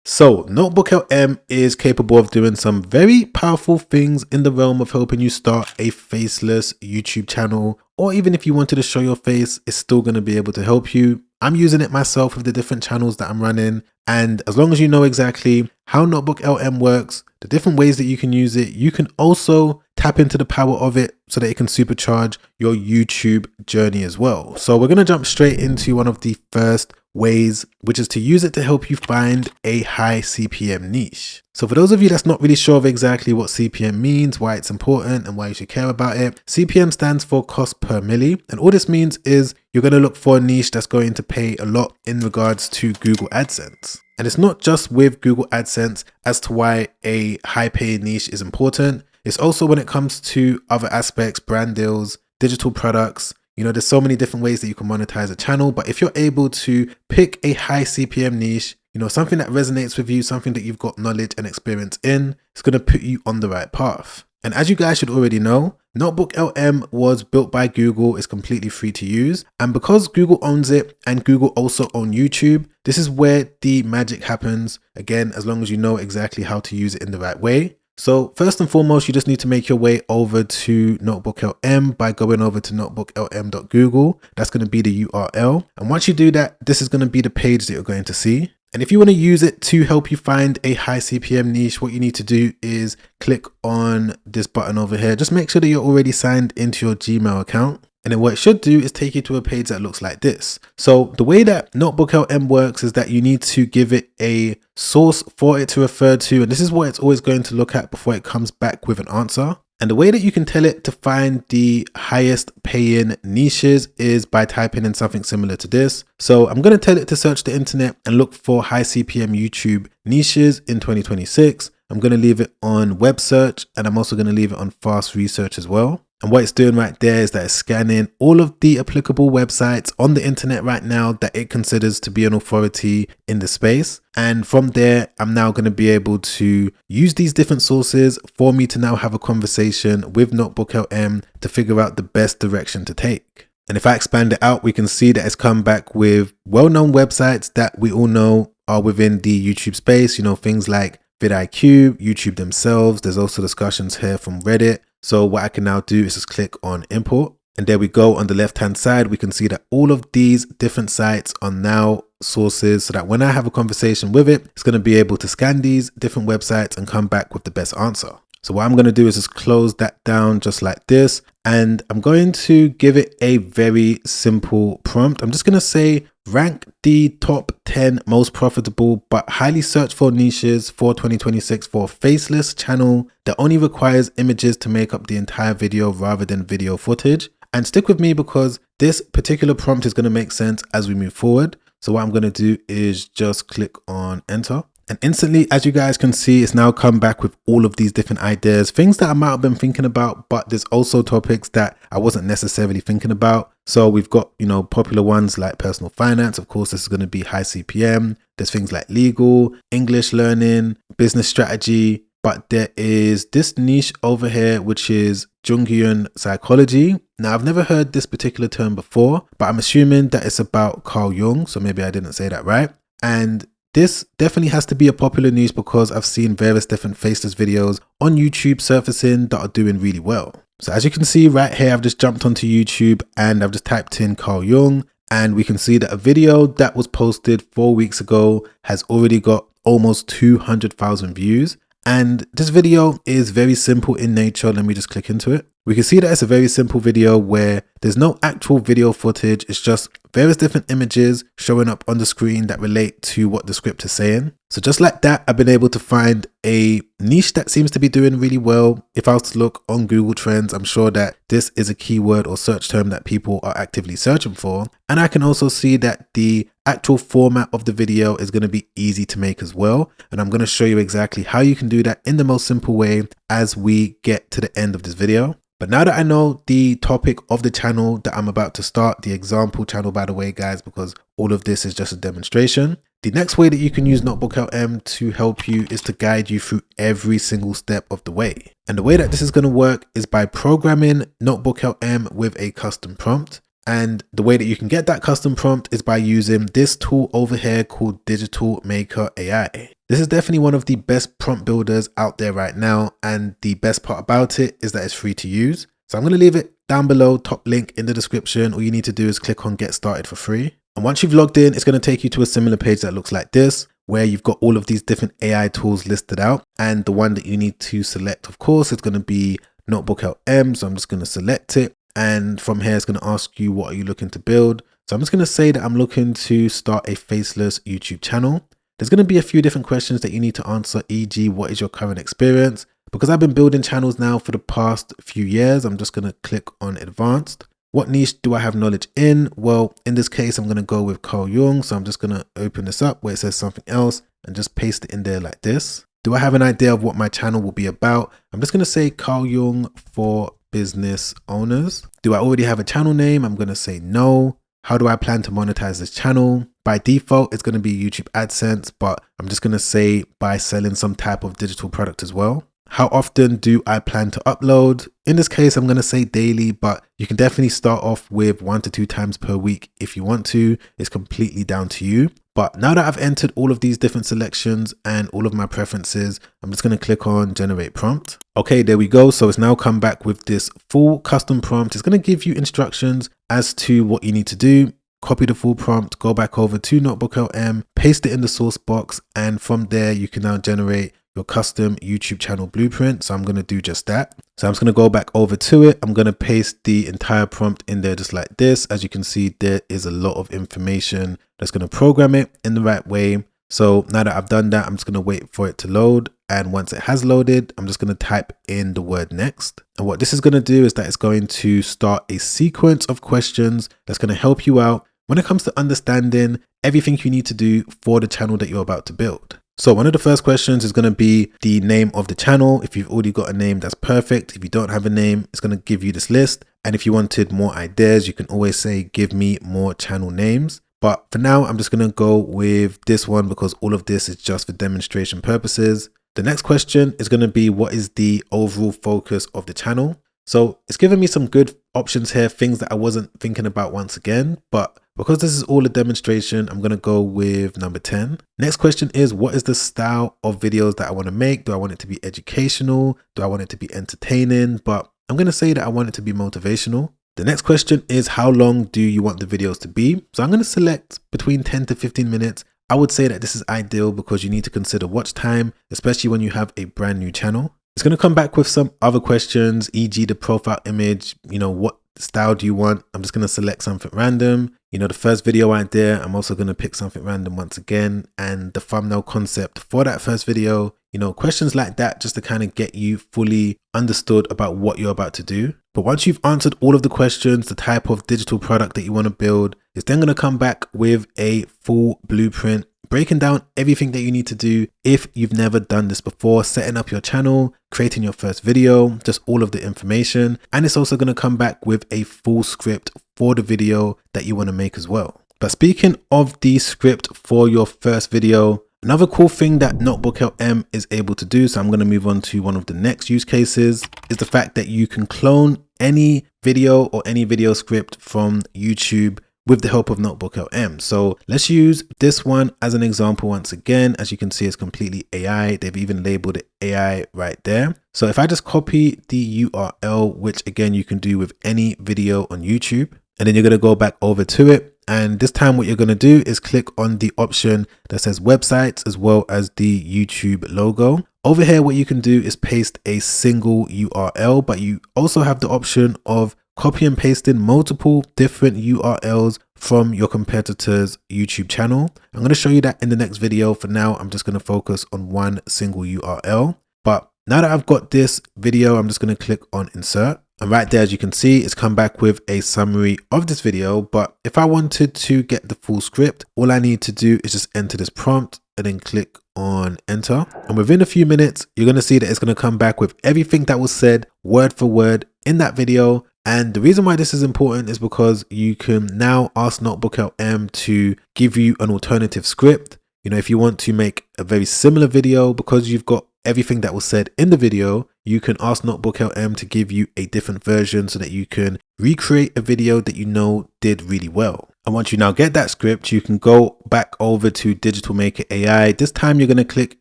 So NotebookLM is capable of doing some very powerful things in the realm of helping you start a faceless YouTube channel, or even if you wanted to show your face, it's still going to be able to help you. I'm using it myself with the different channels that I'm running, and as long as you know exactly how NotebookLM works, the different ways that you can use it, you can also tap into the power of it so that it can supercharge your YouTube journey as well. So we're going to jump straight into one of the first ways, which is to use it to help you find a high CPM niche. So for those of you that's not really sure of exactly what CPM means, why it's important and why you should care about it, CPM stands for cost per milli. And all this means is you're going to look for a niche that's going to pay a lot in regards to Google AdSense. And it's not just with Google AdSense as to why a high paying niche is important. It's also when it comes to other aspects, brand deals, digital products. You know, there's so many different ways that you can monetize a channel, but if you're able to pick a high CPM niche, you know, something that resonates with you, something that you've got knowledge and experience in, it's going to put you on the right path. And as you guys should already know, NotebookLM was built by Google, it's completely free to use. And because Google owns it and Google also owns YouTube, this is where the magic happens. Again, as long as you know exactly how to use it in the right way. So first and foremost, you just need to make your way over to NotebookLM by going over to notebooklm.google. That's going to be the URL. And once you do that, this is going to be the page that you're going to see. And if you want to use it to help you find a high CPM niche, what you need to do is click on this button over here. Just make sure that you're already signed into your Gmail account. And then what it should do is take you to a page that looks like this. So the way that NotebookLM works is that you need to give it a source for it to refer to. And this is what it's always going to look at before it comes back with an answer. And the way that you can tell it to find the highest paying niches is by typing in something similar to this. So I'm going to tell it to search the internet and look for high CPM YouTube niches in 2026. I'm going to leave it on web search, and I'm also going to leave it on fast research as well. And what it's doing right there is that it's scanning all of the applicable websites on the internet right now that it considers to be an authority in the space. And from there, I'm now going to be able to use these different sources for me to now have a conversation with NotebookLM to figure out the best direction to take. And if I expand it out, we can see that it's come back with well-known websites that we all know are within the YouTube space, you know, things like vidIQ, YouTube themselves. There's also discussions here from Reddit. So what I can now do is just click on import, and there we go. On the left hand side, we can see that all of these different sites are now sources, so that when I have a conversation with it, it's going to be able to scan these different websites and come back with the best answer. So what I'm going to do is just close that down just like this. And I'm going to give it a very simple prompt. I'm just going to say, rank the top 10 most profitable but highly searched for niches for 2026 for a faceless channel that only requires images to make up the entire video rather than video footage. And stick with me because this particular prompt is going to make sense as we move forward. So what I'm going to do is just click on enter. And instantly, as you guys can see, it's now come back with all of these different ideas, things that I might have been thinking about, but there's also topics that I wasn't necessarily thinking about. So we've got, you know, popular ones like personal finance. Of course, this is going to be high CPM. There's things like legal, English learning, business strategy. But there is this niche over here, which is Jungian psychology. Now, I've never heard this particular term before, but I'm assuming that it's about Carl Jung. So maybe I didn't say that right. And this definitely has to be a popular niche because I've seen various different faceless videos on YouTube surfacing that are doing really well. So as you can see right here, I've just jumped onto YouTube and I've just typed in Carl Jung, and we can see that a video that was posted 4 weeks ago has already got almost 200,000 views. And this video is very simple in nature. Let me just click into it. We can see that it's a very simple video where there's no actual video footage. It's just various different images showing up on the screen that relate to what the script is saying. So just like that, I've been able to find a niche that seems to be doing really well. If I was to look on Google Trends, I'm sure that this is a keyword or search term that people are actively searching for. And I can also see that the actual format of the video is going to be easy to make as well. And I'm going to show you exactly how you can do that in the most simple way as we get to the end of this video. But now that I know the topic of the channel that I'm about to start, the example channel, by the way, guys, because all of this is just a demonstration, the next way that you can use NotebookLM to help you is to guide you through every single step of the way. And the way that this is going to work is by programming NotebookLM with a custom prompt. And the way that you can get that custom prompt is by using this tool over here called Digital Maker AI. This is definitely one of the best prompt builders out there right now, and the best part about it is that it's free to use. So I'm going to leave it down below, top link in the description. All you need to do is click on get started for free. And once you've logged in, it's going to take you to a similar page that looks like this, where you've got all of these different AI tools listed out. And the one that you need to select, of course, is going to be NotebookLM. So I'm just going to select it. And from here, it's going to ask you, what are you looking to build? So I'm just going to say that I'm looking to start a faceless YouTube channel. There's going to be a few different questions that you need to answer, e.g. what is your current experience? Because I've been building channels now for the past few years, I'm just going to click on advanced. What niche do I have knowledge in? Well, in this case, I'm going to go with Carl Jung. So I'm just going to open this up where it says something else and just paste it in there like this. Do I have an idea of what my channel will be about? I'm just going to say Carl Jung for business owners. Do I already have a channel name? I'm going to say no. How do I plan to monetize this channel? By default, it's going to be YouTube AdSense, but I'm just going to say by selling some type of digital product as well. How often do I plan to upload? In this case, I'm going to say daily, but you can definitely start off with 1 to 2 times per week if you want to. It's completely down to you. But now that I've entered all of these different selections and all of my preferences, I'm just going to click on generate prompt. Okay, there we go. So it's now come back with this full custom prompt. It's going to give you instructions as to what you need to do. Copy the full prompt, go back over to NotebookLM, paste it in the source box, and from there you can now generate your custom YouTube channel blueprint. So I'm going to do just that. So I'm just going to go back over to it. I'm going to paste the entire prompt in there just like this. As you can see, there is a lot of information that's going to program it in the right way. So now that I've done that, I'm just going to wait for it to load. And once it has loaded, I'm just going to type in the word next. And what this is going to do is that it's going to start a sequence of questions that's going to help you out when it comes to understanding everything you need to do for the channel that you're about to build. So one of the first questions is going to be the name of the channel. If you've already got a name, that's perfect. If you don't have a name, it's going to give you this list. And if you wanted more ideas, you can always say, give me more channel names. But for now, I'm just going to go with this one because all of this is just for demonstration purposes. The next question is going to be, what is the overall focus of the channel? So it's given me some good options here, things that I wasn't thinking about once again, but because this is all a demonstration, I'm going to go with number 10. Next question is, what is the style of videos that I want to make? Do I want it to be educational? Do I want it to be entertaining? But I'm going to say that I want it to be motivational. The next question is, how long do you want the videos to be? So I'm going to select between 10 to 15 minutes. I would say that this is ideal because you need to consider watch time, especially when you have a brand new channel. It's going to come back with some other questions, e.g. the profile image, what style do you want? I'm just going to select something random. The first video idea, I'm also going to pick something random once again. And the thumbnail concept for that first video, questions like that, just to kind of get you fully understood about what you're about to do. But once you've answered all of the questions, the type of digital product that you want to build, it's then going to come back with a full blueprint, breaking down everything that you need to do if you've never done this before, setting up your channel, creating your first video, just all of the information. And it's also going to come back with a full script for the video that you want to make as well. But speaking of the script for your first video, another cool thing that NotebookLM is able to do, so I'm going to move on to one of the next use cases, is the fact that you can clone any video or any video script from YouTube with the help of NotebookLM. So let's use this one as an example once again. As you can see, it's completely AI. They've even labeled it AI right there. So if I just copy the URL, which again, you can do with any video on YouTube, and then you're going to go back over to it. And this time what you're going to do is click on the option that says websites as well as the YouTube logo. Over here, what you can do is paste a single URL, but you also have the option of copy and pasting multiple different URLs from your competitor's YouTube channel. I'm going to show you that in the next video. For now, I'm just going to focus on one single URL. But now that I've got this video, I'm just going to click on insert. And right there, as you can see, it's come back with a summary of this video. But if I wanted to get the full script, all I need to do is just enter this prompt and then click on enter. And within a few minutes, you're going to see that it's going to come back with everything that was said word for word in that video. And the reason why this is important is because you can now ask NotebookLM to give you an alternative script. If you want to make a very similar video, because you've got everything that was said in the video, you can ask NotebookLM to give you a different version so that you can recreate a video that you know did really well. And once you now get that script, you can go back over to Digital Maker AI. This time you're going to click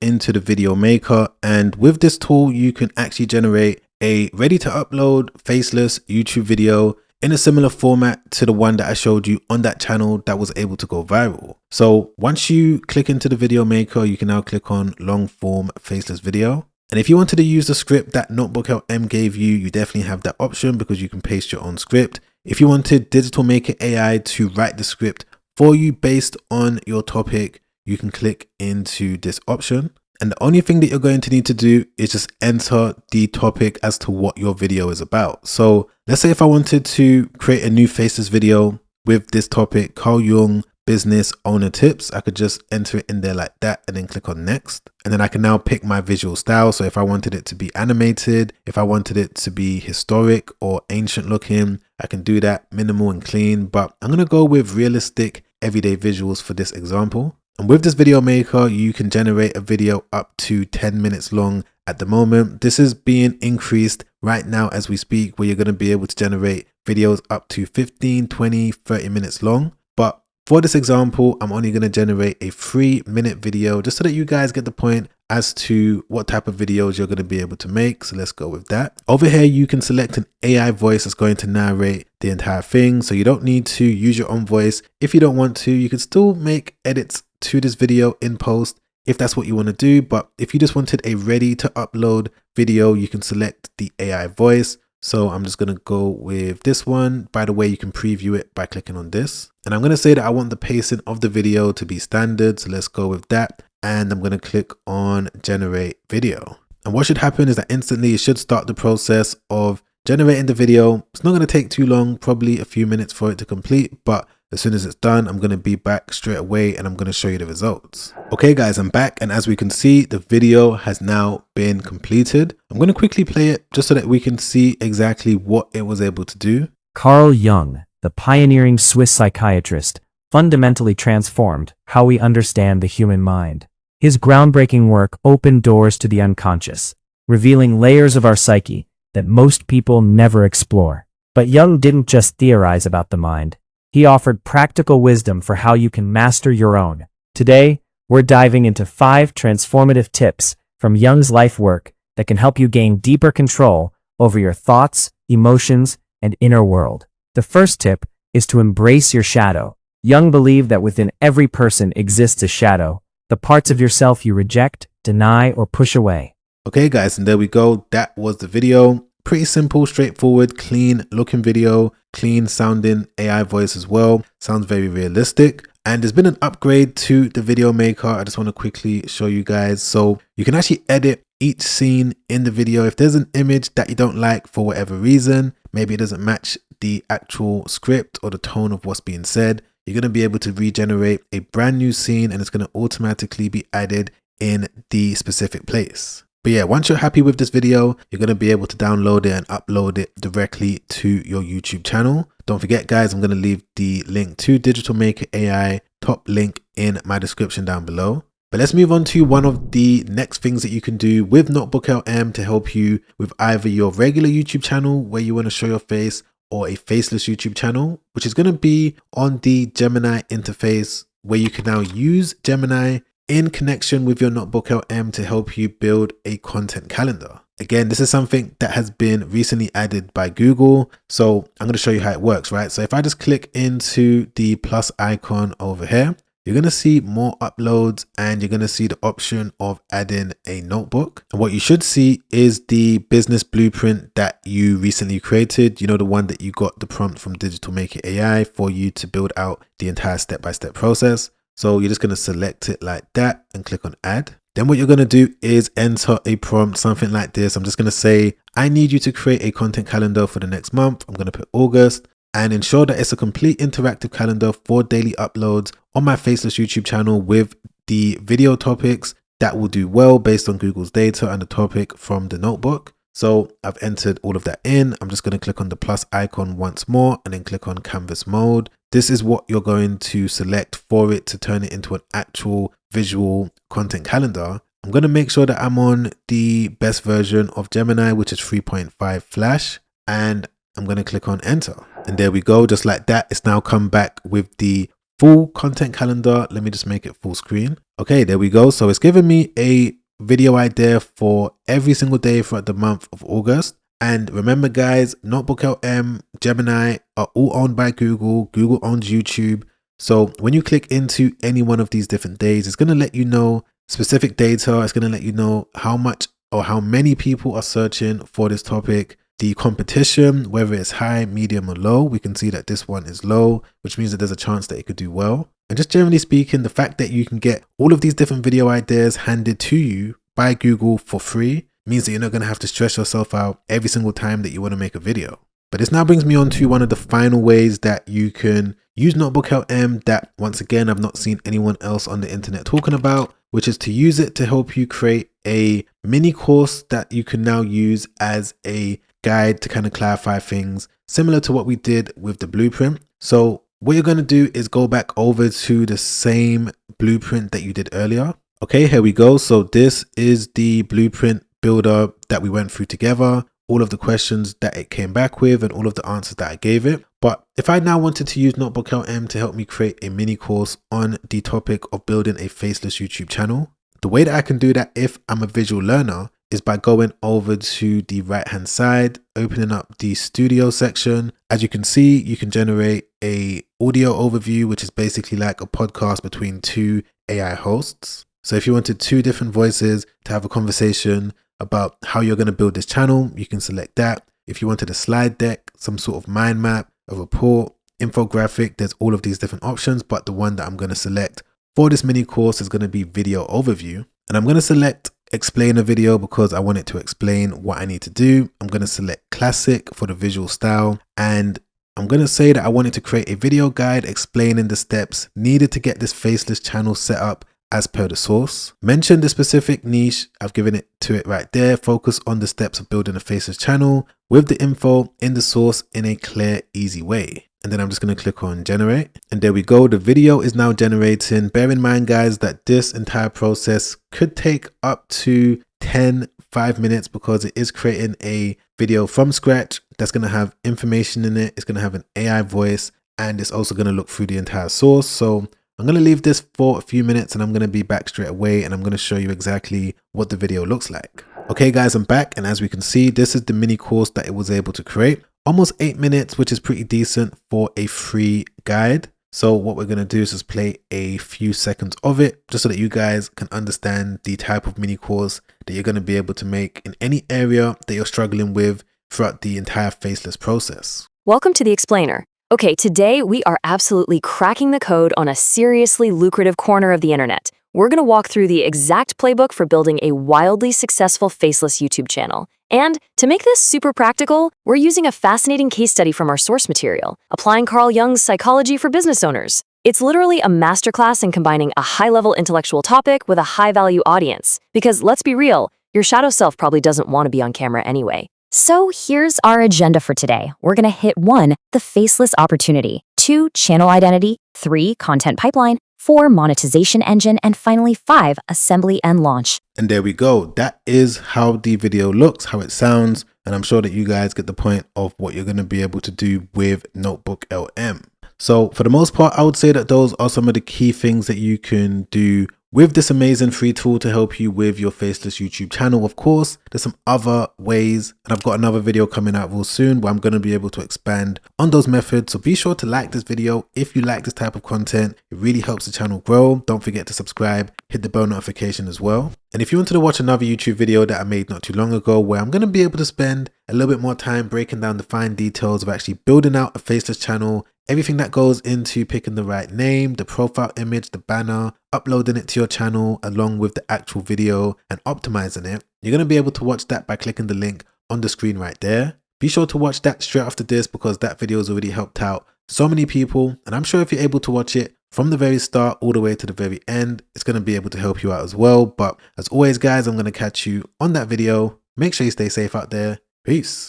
into the video maker, and with this tool, you can actually generate a ready to upload faceless YouTube video in a similar format to the one that I showed you on that channel that was able to go viral. So once you click into the video maker, you can now click on long form faceless video. And if you wanted to use the script that NotebookLM gave you, you definitely have that option because you can paste your own script. If you wanted Digital Maker AI to write the script for you based on your topic, you can click into this option. And the only thing that you're going to need to do is just enter the topic as to what your video is about. So let's say if I wanted to create a new faceless video with this topic, Carl Jung business owner tips, I could just enter it in there like that and then click on next. And then I can now pick my visual style. So if I wanted it to be animated, if I wanted it to be historic or ancient looking, I can do that, minimal and clean, but I'm going to go with realistic everyday visuals for this example. And with this video maker, you can generate a video up to 10 minutes long at the moment. This is being increased right now as we speak, where you're going to be able to generate videos up to 15, 20, 30 minutes long. But for this example, I'm only going to generate a 3-minute video just so that you guys get the point as to what type of videos you're going to be able to make. So let's go with that. Over here, you can select an AI voice that's going to narrate the entire thing. So you don't need to use your own voice. If you don't want to, you can still make edits to this video in post if that's what you want to do. But if you just wanted a ready to upload video, you can select the AI voice. So I'm just going to go with this one. By the way, you can preview it by clicking on this. And I'm going to say that I want the pacing of the video to be standard. So let's go with that. And I'm going to click on generate video. And what should happen is that instantly it should start the process of generating the video. It's not going to take too long, probably a few minutes for it to complete, but as soon as it's done, I'm going to be back straight away and I'm going to show you the results. Okay guys, I'm back, and as we can see, the video has now been completed. I'm going to quickly play it just so that we can see exactly what it was able to do. Carl Jung, the pioneering Swiss psychiatrist, fundamentally transformed how we understand the human mind. His groundbreaking work opened doors to the unconscious, revealing layers of our psyche that most people never explore. But Jung didn't just theorize about the mind. He offered practical wisdom for how you can master your own. Today, we're diving into 5 transformative tips from Jung's life work that can help you gain deeper control over your thoughts, emotions, and inner world. The first tip is to embrace your shadow. Jung believed that within every person exists a shadow, the parts of yourself you reject, deny, or push away. Okay guys, and there we go. That was the video. Pretty simple, straightforward, clean looking video, clean sounding AI voice as well. Sounds very realistic. And there's been an upgrade to the video maker. I just want to quickly show you guys. So you can actually edit each scene in the video. If there's an image that you don't like for whatever reason, maybe it doesn't match the actual script or the tone of what's being said, you're going to be able to regenerate a brand new scene and it's going to automatically be added in the specific place. But yeah, once you're happy with this video, you're going to be able to download it and upload it directly to your YouTube channel. Don't forget guys, I'm going to leave the link to Digital Maker AI, top link in my description down below. But let's move on to one of the next things that you can do with NotebookLM to help you with either your regular YouTube channel where you want to show your face, or a faceless YouTube channel, which is going to be on the Gemini interface, where you can now use Gemini in connection with your NotebookLM to help you build a content calendar. Again, this is something that has been recently added by Google. So I'm going to show you how it works, right? So if I just click into the plus icon over here, you're going to see more uploads and you're going to see the option of adding a notebook. And what you should see is the business blueprint that you recently created. You know, the one that you got the prompt from Digital Maker AI for you to build out the entire step-by-step process. So you're just going to select it like that and click on add. Then what you're going to do is enter a prompt, something like this. I'm just going to say, I need you to create a content calendar for the next month. I'm going to put August and ensure that it's a complete interactive calendar for daily uploads on my Faceless YouTube channel with the video topics that will do well based on Google's data and the topic from the notebook. So I've entered all of that in. I'm just going to click on the plus icon once more and then click on canvas mode. This is what you're going to select for it to turn it into an actual visual content calendar. I'm going to make sure that I'm on the best version of Gemini, which is 3.5 Flash, and I'm going to click on enter. And there we go. Just like that, it's now come back with the full content calendar. Let me just make it full screen. Okay, there we go. So it's given me a video idea for every single day throughout the month of August. And remember guys, NotebookLM, Gemini are all owned by Google. Google owns YouTube. So when you click into any one of these different days, it's going to let you know specific data. It's going to let you know how much or how many people are searching for this topic, the competition, whether it's high, medium or low. We can see that this one is low, which means that there's a chance that it could do well. And just generally speaking, the fact that you can get all of these different video ideas handed to you by Google for free means that you're not going to have to stress yourself out every single time that you want to make a video. But this now brings me on to one of the final ways that you can use NotebookLM that, once again, I've not seen anyone else on the internet talking about, which is to use it to help you create a mini course that you can now use as a guide to kind of clarify things, similar to what we did with the blueprint. So what you're going to do is go back over to the same blueprint that you did earlier. Okay, here we go. So this is the blueprint builder that we went through together, all of the questions that it came back with and all of the answers that I gave it. But if I now wanted to use NotebookLM to help me create a mini course on the topic of building a faceless YouTube channel, the way that I can do that if I'm a visual learner is by going over to the right hand side, opening up the studio section. As you can see, you can generate a audio overview, which is basically like a podcast between two AI hosts. So if you wanted two different voices to have a conversation about how you're going to build this channel, you can select that. If you wanted a slide deck, some sort of mind map, a report, infographic, there's all of these different options, but the one that I'm going to select for this mini course is going to be video overview. And I'm going to select explainer video because I want it to explain what I need to do. I'm going to select classic for the visual style, and I'm going to say that I wanted to create a video guide explaining the steps needed to get this faceless channel set up as per the source. Mention the specific niche, I've given it to it right there. Focus on the steps of building a faceless channel with the info in the source in a clear, easy way. And then I'm just going to click on generate. And there we go. The video is now generating. Bear in mind, guys, that this entire process could take up to 5 minutes because it is creating a video from scratch that's going to have information in it. It's going to have an AI voice, and it's also going to look through the entire source. So I'm going to leave this for a few minutes and I'm going to be back straight away, and I'm going to show you exactly what the video looks like. Okay guys, I'm back, and as we can see, this is the mini course that it was able to create. Almost 8 minutes, which is pretty decent for a free guide. So what we're going to do is just play a few seconds of it just so that you guys can understand the type of mini course that you're going to be able to make in any area that you're struggling with throughout the entire faceless process. Welcome to the Explainer. Okay, today we are absolutely cracking the code on a seriously lucrative corner of the internet. We're going to walk through the exact playbook for building a wildly successful faceless YouTube channel. And to make this super practical, we're using a fascinating case study from our source material, applying Carl Jung's psychology for business owners. It's literally a masterclass in combining a high-level intellectual topic with a high-value audience. Because let's be real, your shadow self probably doesn't want to be on camera anyway. So here's our agenda for today. We're going to hit 1, the faceless opportunity, 2, channel identity, 3, content pipeline, 4, monetization engine, and finally 5, assembly and launch. And there we go. That is how the video looks, how it sounds, and I'm sure that you guys get the point of what you're going to be able to do with NotebookLM. So for the most part, I would say that those are some of the key things that you can do with this amazing free tool to help you with your faceless YouTube channel. Of course, there's some other ways, and I've got another video coming out real soon where I'm going to be able to expand on those methods. So be sure to like this video if you like this type of content. It really helps the channel grow. Don't forget to subscribe, hit the bell notification as well. And if you wanted to watch another YouTube video that I made not too long ago where I'm going to be able to spend a little bit more time breaking down the fine details of actually building out a faceless channel, everything that goes into picking the right name, the profile image, the banner, uploading it to your channel along with the actual video and optimizing it, you're going to be able to watch that by clicking the link on the screen right there. Be sure to watch that straight after this because that video has already helped out so many people, and I'm sure if you're able to watch it from the very start all the way to the very end, it's going to be able to help you out as well. But as always guys, I'm going to catch you on that video. Make sure you stay safe out there. Peace.